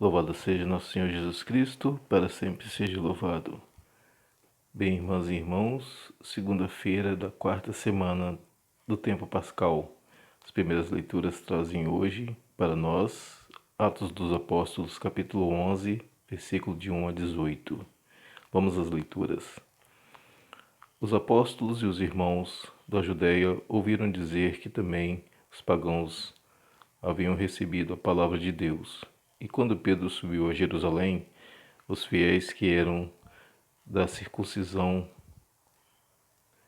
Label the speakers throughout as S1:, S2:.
S1: Louvado seja nosso Senhor Jesus Cristo, para sempre seja louvado. Bem, irmãs e irmãos, segunda-feira da quarta semana do tempo pascal. As primeiras leituras trazem hoje para nós Atos dos Apóstolos, capítulo 11, versículo de 1 a 18. Vamos às leituras. Os apóstolos e os irmãos da Judéia ouviram dizer que também os pagãos haviam recebido a palavra de Deus. E quando Pedro subiu a Jerusalém, os fiéis que eram da circuncisão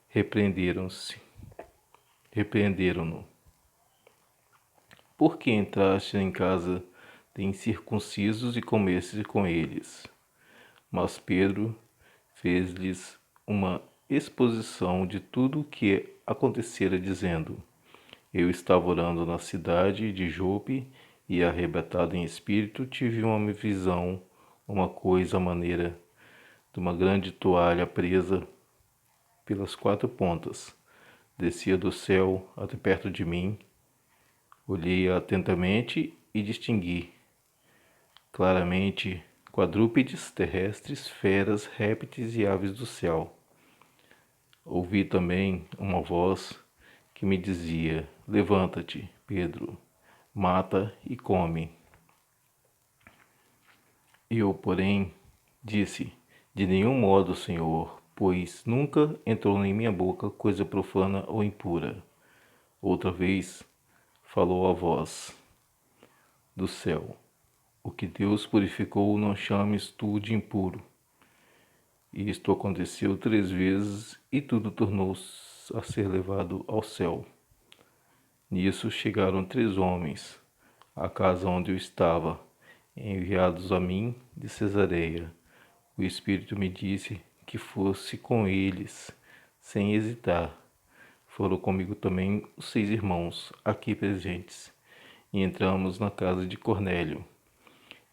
S1: repreenderam-no. Por que entraste em casa de incircuncisos e comeste com eles? Mas Pedro fez-lhes uma exposição de tudo o que acontecera, dizendo: Eu estava orando na cidade de Jope e, arrebatado em espírito, tive uma visão, uma coisa à maneira de uma grande toalha presa pelas quatro pontas. Descia do céu até perto de mim. Olhei atentamente e distingui claramente quadrúpedes terrestres, feras, répteis e aves do céu. Ouvi também uma voz que me dizia: Levanta-te, Pedro, mata e come. Eu, porém, disse: De nenhum modo, Senhor, pois nunca entrou em minha boca coisa profana ou impura. Outra vez falou a voz do céu: O que Deus purificou, não chames tu de impuro. E isto aconteceu 3 vezes, e tudo tornou a ser levado ao céu. Nisso chegaram 3 homens à casa onde eu estava, enviados a mim de Cesareia. O Espírito me disse que fosse com eles, sem hesitar. Foram comigo também os 6 irmãos, aqui presentes, e entramos na casa de Cornélio.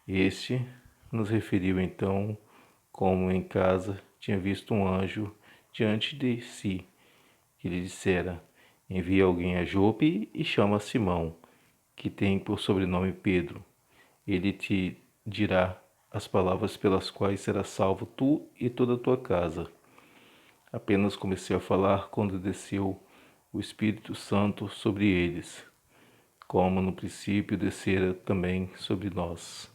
S1: Este nos referiu então como em casa tinha visto um anjo diante de si, que lhe dissera: Envia alguém a Jope e chama Simão, que tem por sobrenome Pedro. Ele te dirá as palavras pelas quais serás salvo tu e toda a tua casa. Apenas comecei a falar quando desceu o Espírito Santo sobre eles, como no princípio descera também sobre nós.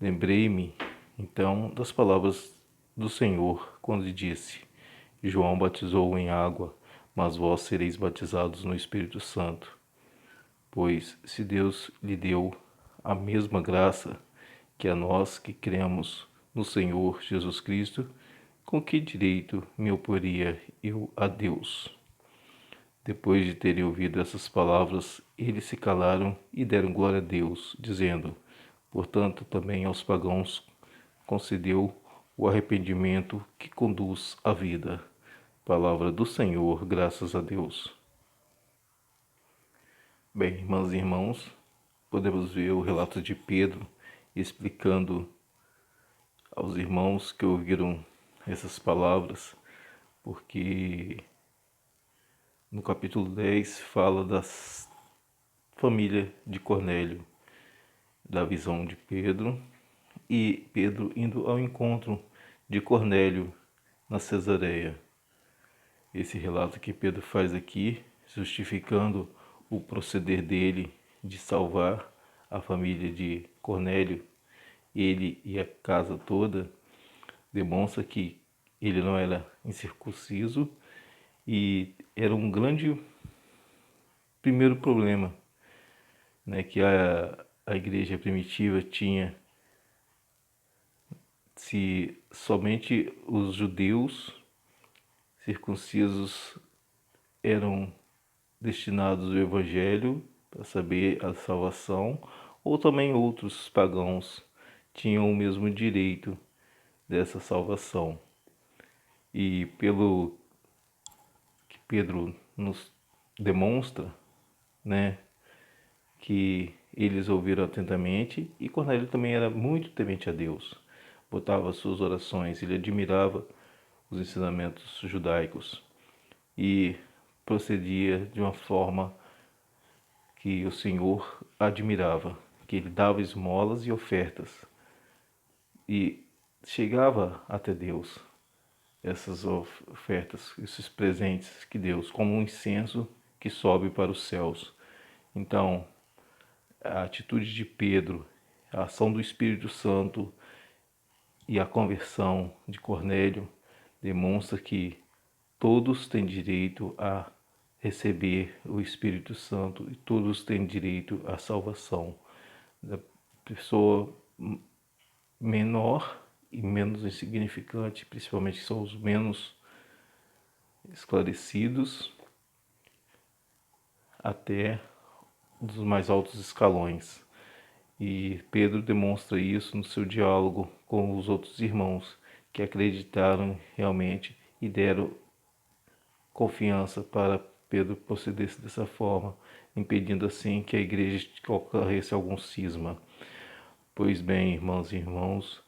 S1: Lembrei-me, então, das palavras do Senhor, quando disse: João batizou em água, mas vós sereis batizados no Espírito Santo. Pois, se Deus lhe deu a mesma graça que a nós que cremos no Senhor Jesus Cristo, com que direito me oporia eu a Deus? Depois de terem ouvido essas palavras, eles se calaram e deram glória a Deus, dizendo: Portanto, também aos pagãos concedeu o arrependimento que conduz à vida. Palavra do Senhor, graças a Deus. Bem, irmãs e irmãos, podemos ver o relato de Pedro explicando aos irmãos que ouviram essas palavras, porque no capítulo 10 fala da família de Cornélio, da visão de Pedro, e Pedro indo ao encontro de Cornélio na Cesareia. Esse relato que Pedro faz aqui, justificando o proceder dele de salvar a família de Cornélio, ele e a casa toda, demonstra que ele não era incircunciso e era um grande primeiro problema, né, que a igreja primitiva tinha. Se somente os judeus circuncisos eram destinados ao evangelho para saber a salvação, ou também outros pagãos tinham o mesmo direito dessa salvação. E pelo que Pedro nos demonstra, né, que eles ouviram atentamente, e Cornélio também era muito temente a Deus, botava suas orações, ele admirava os ensinamentos judaicos e procedia de uma forma que o Senhor admirava, porque ele dava esmolas e ofertas e chegava até Deus essas ofertas, esses presentes que Deus, como um incenso que sobe para os céus. Então, a atitude de Pedro, a ação do Espírito Santo e a conversão de Cornélio demonstra que todos têm direito a receber o Espírito Santo e todos têm direito à salvação. Da pessoa menor e menos insignificante, principalmente que são os menos esclarecidos, até dos mais altos escalões. E Pedro demonstra isso no seu diálogo com os outros irmãos que acreditaram realmente e deram confiança para Pedro procedesse dessa forma, impedindo assim que a igreja ocorresse algum cisma. Pois bem, irmãos e irmãos,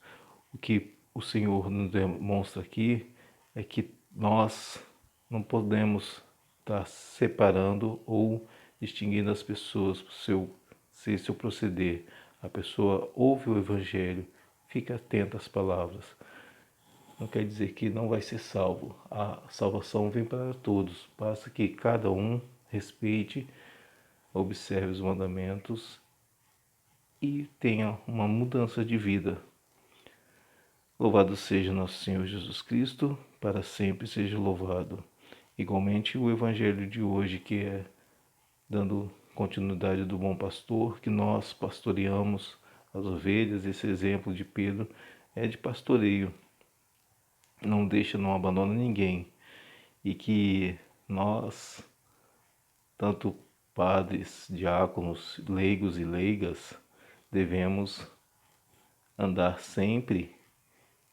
S1: o que o Senhor nos demonstra aqui é que nós não podemos estar separando ou distinguindo as pessoas por seu proceder. A pessoa ouve o Evangelho, fica atenta às palavras. Não quer dizer que não vai ser salvo. A salvação vem para todos. Basta que cada um respeite, observe os mandamentos e tenha uma mudança de vida. Louvado seja nosso Senhor Jesus Cristo, para sempre seja louvado. Igualmente o Evangelho de hoje, que é dando continuidade do bom pastor, que nós pastoreamos as ovelhas, esse exemplo de Pedro é de pastoreio. Não deixa, não abandona ninguém. E que nós, tanto padres, diáconos, leigos e leigas, devemos andar sempre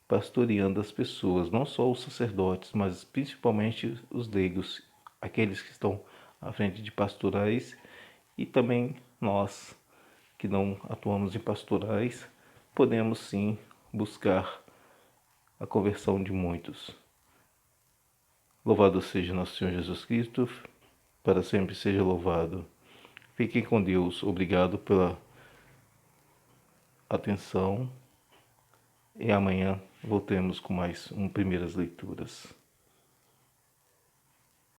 S1: pastoreando as pessoas, não só os sacerdotes, mas principalmente os leigos, aqueles que estão à frente de pastorais, e também nós que não atuamos em pastorais, podemos sim buscar a conversão de muitos. Louvado seja nosso Senhor Jesus Cristo, para sempre seja louvado. Fiquem com Deus, obrigado pela atenção e amanhã voltemos com mais Primeiras Leituras.